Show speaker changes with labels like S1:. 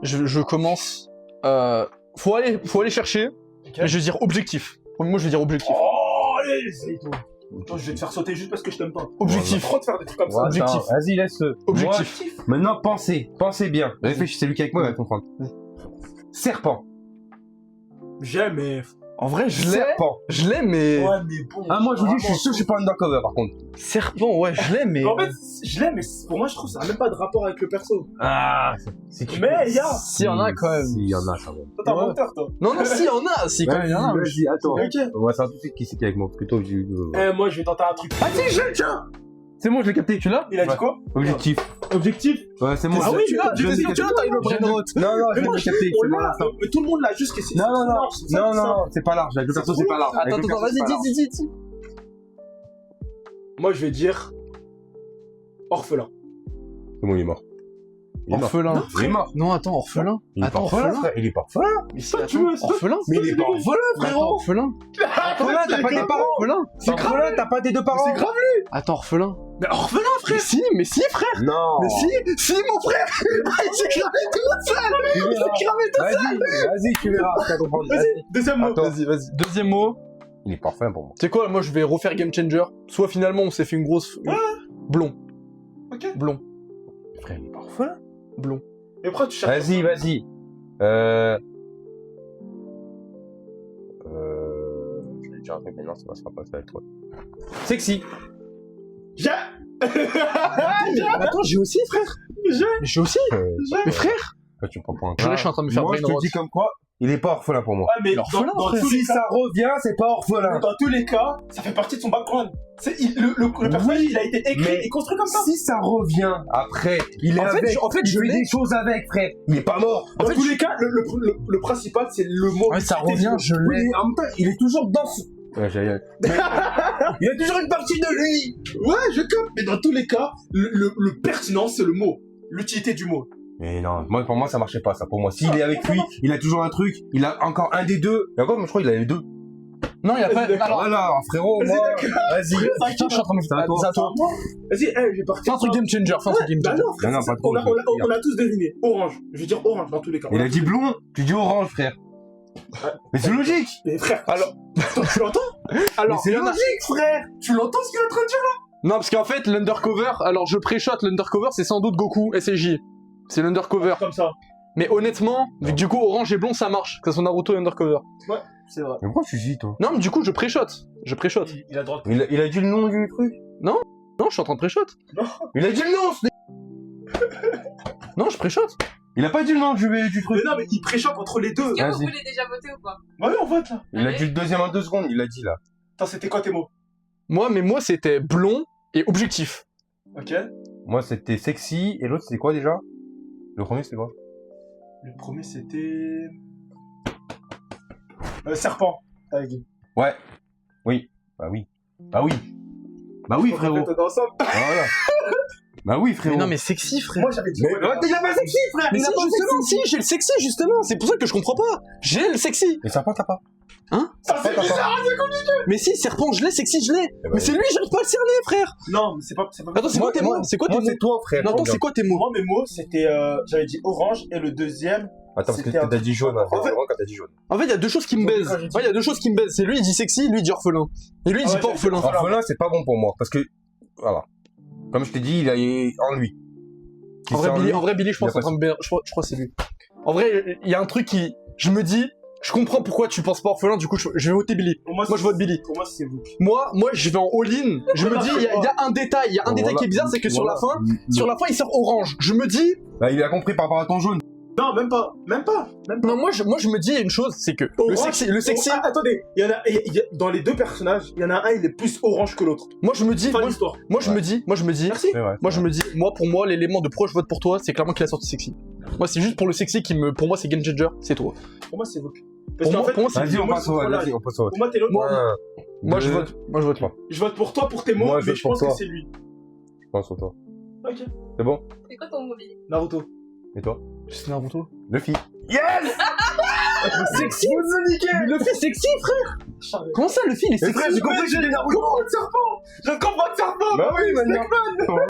S1: je commence. Faut aller chercher.
S2: Ok.
S1: Mais je vais dire objectif. Moi, je vais dire objectif.
S2: Oh, allez, c'est tout. Attends, je vais te faire sauter juste parce que je t'aime pas.
S1: Objectif.
S2: Trop de faire des trucs comme ça.
S3: Ouais,
S1: Objectif.
S3: attends, vas-y, laisse-le.
S1: Objectif.
S3: Moi, maintenant, pensez bien. Réfléchissez, celui qui est avec moi, il va comprendre. Serpent.
S2: J'aime, mais.
S1: En vrai, je l'ai.
S3: Serpent.
S1: Je l'ai, mais.
S2: Ouais, mais bon.
S3: Ah, moi, je vous dis, je suis sûr que je suis pas undercover, par contre.
S1: Serpent, ouais, je l'ai, mais.
S2: En fait, je l'aime, mais pour moi, je trouve que ça n'a même pas de rapport avec le perso.
S3: Ah, c'est qui?
S2: Mais, il y a.
S1: Si, y en a quand même.
S3: Si, il y en a quand même.
S2: Toi, t'es un
S1: Ouais.
S2: menteur, toi.
S1: Non, si, y en a. Si, quand même, y en a.
S3: Vas-y, attends.
S2: Ok.
S3: On va savoir tout de suite qui c'est qui est avec moi, parce que toi, j'ai...
S2: Moi, je vais tenter un truc.
S3: Ah si, j'ai, tiens. C'est bon, je l'ai capté, tu l'as?
S2: Il a dit
S3: Ouais.
S2: quoi?
S3: Objectif.
S2: Objectif.
S3: Ouais, c'est bon.
S2: Ah oui,
S3: je-
S2: là,
S3: je
S2: tu
S3: l'ai
S2: l'as,
S3: capté.
S1: t'as eu le brain rot.
S3: Non, non, je
S2: Mais moi,
S3: l'ai capté,
S2: on
S3: c'est bon,
S2: l'a,
S3: là.
S2: mais tout le monde l'a juste que c'est.
S3: Non, non, non.
S2: c'est ça,
S3: Non,
S2: c'est ça.
S3: non, c'est pas large. Avec le perso, c'est pas large. Avec
S1: Attends,
S3: le perso,
S1: vas-y,
S3: c'est pas large.
S1: dis.
S2: Moi, je vais dire. Orphelin.
S3: C'est bon, il est mort. Il est mort.
S1: Orphelin.
S3: Il est mort.
S1: Non, attends, orphelin.
S3: Il est pas
S1: Attends,
S3: orphelin,
S1: orphelin.
S3: frère. Il est pas orphelin.
S1: Mais si,
S2: Toi, tu
S1: attends,
S2: veux, c'est toi-
S1: orphelin.
S3: Mais il est pas orphelin,
S1: Attends,
S3: frérot.
S1: orphelin.
S3: Orphelin, t'as pas tes parents.
S1: Orphelin.
S3: C'est orphelin, t'as pas tes deux parents.
S2: C'est grave.
S1: Attends, orphelin.
S2: Mais orphelin, frère.
S1: Mais si, frère.
S3: Non.
S1: Mais si, mon frère. Il s'est cramé tout seul.
S3: Tu
S1: Il
S3: verras.
S1: s'est cramé tout
S3: Vas-y, tu verras. Tu vas comprendre.
S2: Vas-y, deuxième mot.
S3: Attends.
S1: Vas-y. Deuxième mot.
S3: Il est pas orphelin pour moi.
S1: Tu sais quoi, moi je vais refaire Game Changer. Soit finalement on s'est fait une grosse. Blond.
S2: Ok.
S1: Blond.
S3: Frère, il est pas orphelin.
S1: Blond.
S2: Et pourquoi tu cherches?
S3: Vas-y. Je vais dire un truc, mais non, ça sera pas ça avec toi. Sexy.
S2: J'ai.
S1: Attends, j'ai aussi, frère. J'ai aussi. Mais frère.
S3: Toi, tu me prends pour un
S1: Je suis en train de me faire
S3: Moi, je
S1: brain
S3: te
S1: rot.
S3: dis comme quoi, il est pas orphelin pour moi.
S2: Ouais, mais
S1: L'orphelin,
S2: dans
S1: frère.
S2: tous les
S3: Si
S2: cas,
S3: ça revient, c'est pas orphelin.
S2: dans tous les cas, ça fait partie de son background. Le personnage, il a été écrit
S3: mais
S2: et construit comme ça.
S3: Si ça revient après, il est
S1: En fait,
S3: avec,
S1: en fait,
S3: il
S1: je
S3: fait
S1: l'ai.
S3: des choses avec, frère. Il est pas mort.
S2: Dans
S1: En fait,
S2: tous les cas, le principal, c'est le mot.
S1: Ouais, ça
S2: qui était
S1: revient,
S2: dit.
S1: je
S3: Oui,
S1: l'ai.
S3: mais en même temps, il est toujours dans ce... Ouais, il y a toujours une partie de lui.
S2: Ouais, je capte. Mais dans tous les cas, le pertinent, c'est le mot. L'utilité du mot.
S3: Mais non, pour moi, ça marchait pas, ça, pour moi. S'il est avec lui, il a toujours un truc, il a encore un des deux. Et encore, moi, je crois qu'il avait deux.
S1: Non, il y a pas.
S2: D'accord.
S1: Alors,
S3: Voilà, frérot,
S2: Vas-y,
S3: moi...
S2: d'accord.
S3: Vas-y.
S1: putain, je suis en train de me faire.
S3: C'est à toi.
S2: Vas-y, j'ai parti.
S1: Fais un truc Game Changer. Fais un truc Game
S2: Bah
S1: Changer.
S2: non, frère,
S3: Non,
S2: c'est-
S3: pas trop,
S2: on a tous deviné. Orange. Je vais dire orange dans tous les cas.
S3: Il a dit blond, tu dis orange, frère. Mais c'est logique.
S2: Mais frère,
S1: Alors,
S2: tu l'entends?
S1: alors.
S3: Mais c'est
S1: il y en a-
S3: logique, frère.
S2: Tu l'entends ce qu'il est en train de dire?
S1: Non, parce qu'en fait, l'undercover. Alors, je pré-shot l'undercover, c'est sans doute Goku SSJ. C'est l'undercover.
S2: Comme ça.
S1: Mais honnêtement, vu que du coup, orange et blond, ça marche. Que ce soit Naruto et undercover.
S2: C'est vrai.
S3: Mais pourquoi tu dis, toi?
S1: Non, mais du coup, je pré-shot.
S2: Il a droit.
S3: Il a dit le nom du truc.
S1: Non, je suis en train de pré-shot.
S3: Il a dit le nom,
S1: Non, je pré-shot.
S3: Il a pas dit le nom du
S2: Mais
S3: truc.
S2: non, mais il préchoppe entre les deux.
S4: Est-ce que
S3: Vas-y.
S4: vous voulez déjà voter ou pas?
S2: Bah oui, on vote là.
S3: Il a dit le deuxième en 2 secondes, il a dit là.
S2: Attends, c'était quoi tes mots?
S1: Moi, c'était blond et objectif.
S2: Ok.
S3: Moi, c'était sexy, et l'autre, c'était quoi déjà? Le premier, c'était quoi?
S2: Le premier, c'était. Serpent. T'avais dit.
S3: Ouais. Oui. Bah oui. Bah oui. Bah oui, frérot.
S2: On est ensemble.
S3: Voilà. Bah oui, frérot.
S1: Mais non, mais sexy, frère.
S2: Moi, j'avais dit.
S3: Mais il a pas sexy, frère.
S1: Mais
S3: Il
S1: si,
S3: a pas
S1: justement,
S3: sexy.
S1: si, j'ai le sexy, justement. C'est pour ça que je comprends pas. J'ai le sexy.
S3: Mais serpent, t'as pas.
S1: Hein?
S2: Ah, c'est
S3: T'as pas.
S2: bizarre.
S1: Mais si, serpent, je l'ai, sexy, je l'ai.
S3: bah
S1: Mais c'est lui, j'arrive pas à le cerner, frère.
S2: Non, mais c'est pas.
S1: Attends, c'est quoi tes mots? C'est quoi tes
S3: Moi,
S1: mots?
S3: c'est toi, frère.
S1: Non, attends, c'est quoi tes mots?
S2: Moi, mes mots, c'était. J'avais dit orange et le deuxième.
S3: Attends, parce que
S2: C'était un
S3: t'as dit jaune. Hein.
S2: En fait-
S3: Quand t'as dit jaune.
S1: En fait, il y a deux choses qui me baisent.
S2: Quand j'ai dit-
S1: Ouais, il y a deux choses qui me baisent. C'est lui, il dit sexy, lui, il dit orphelin. Et lui, il
S2: Ah
S1: dit
S2: ouais,
S1: pas
S2: j'ai-
S1: orphelin.
S3: Orphelin, c'est pas bon pour moi. Parce que, voilà. Comme je t'ai dit, il a en lui. Qui
S1: En vrai,
S3: c'est
S1: Billy,
S3: lui
S1: en vrai, Billy, je pense
S3: Il a
S1: en train de je crois que c'est lui. En vrai, il y a un truc qui, je me dis, je comprends pourquoi tu penses pas orphelin, du coup, je vais voter Billy.
S2: Pour
S1: Moi,
S2: c'est-
S1: je vote Billy.
S2: Pour moi, c'est vous.
S1: Moi, je vais en all-in. Je me dis, il y a un détail, qui est bizarre, c'est que sur la fin, il sort orange. Je me dis,
S3: Bah, il a compris par rapport à ton jaune.
S2: Non, même pas.
S1: non, moi, je me dis une chose, c'est que le sexy,
S2: Ah, attendez, dans les deux personnages, il y en a un, il est plus orange que l'autre.
S1: moi, je me dis,
S2: Fin d'histoire.
S1: moi, je me dis,
S2: Merci.
S3: C'est vrai.
S1: moi, je me dis, pour moi, l'élément de pourquoi je vote pour toi, c'est clairement qu'il a sorti sexy. Moi, c'est juste pour le sexy pour moi, c'est Game Changer, c'est toi.
S2: Pour moi, c'est vous.
S1: Pour moi, c'est
S3: Vas-y, on
S2: moi,
S3: passe au vote. Vas-y, on passe au vote.
S2: Pour moi, t'es l'autre.
S1: moi, je vote lui.
S2: Je vote pour toi, pour tes mots,
S3: Moi, je
S2: mais
S3: vote
S2: je
S3: pour
S2: pense que
S3: toi.
S2: c'est lui.
S3: Je pense sur toi.
S2: Ok.
S3: C'est bon?
S4: C'est quoi ton mobile?
S2: Naruto.
S3: Et toi?
S1: C'est Naruto.
S3: Luffy.
S1: Sexy? Le fait sexy, frère! Comment ça, le fil est
S3: Mais
S1: sexy?
S3: frère, j'ai compris que j'étais Naruto.
S2: Je comprends le serpent.
S3: Bah oui, maintenant.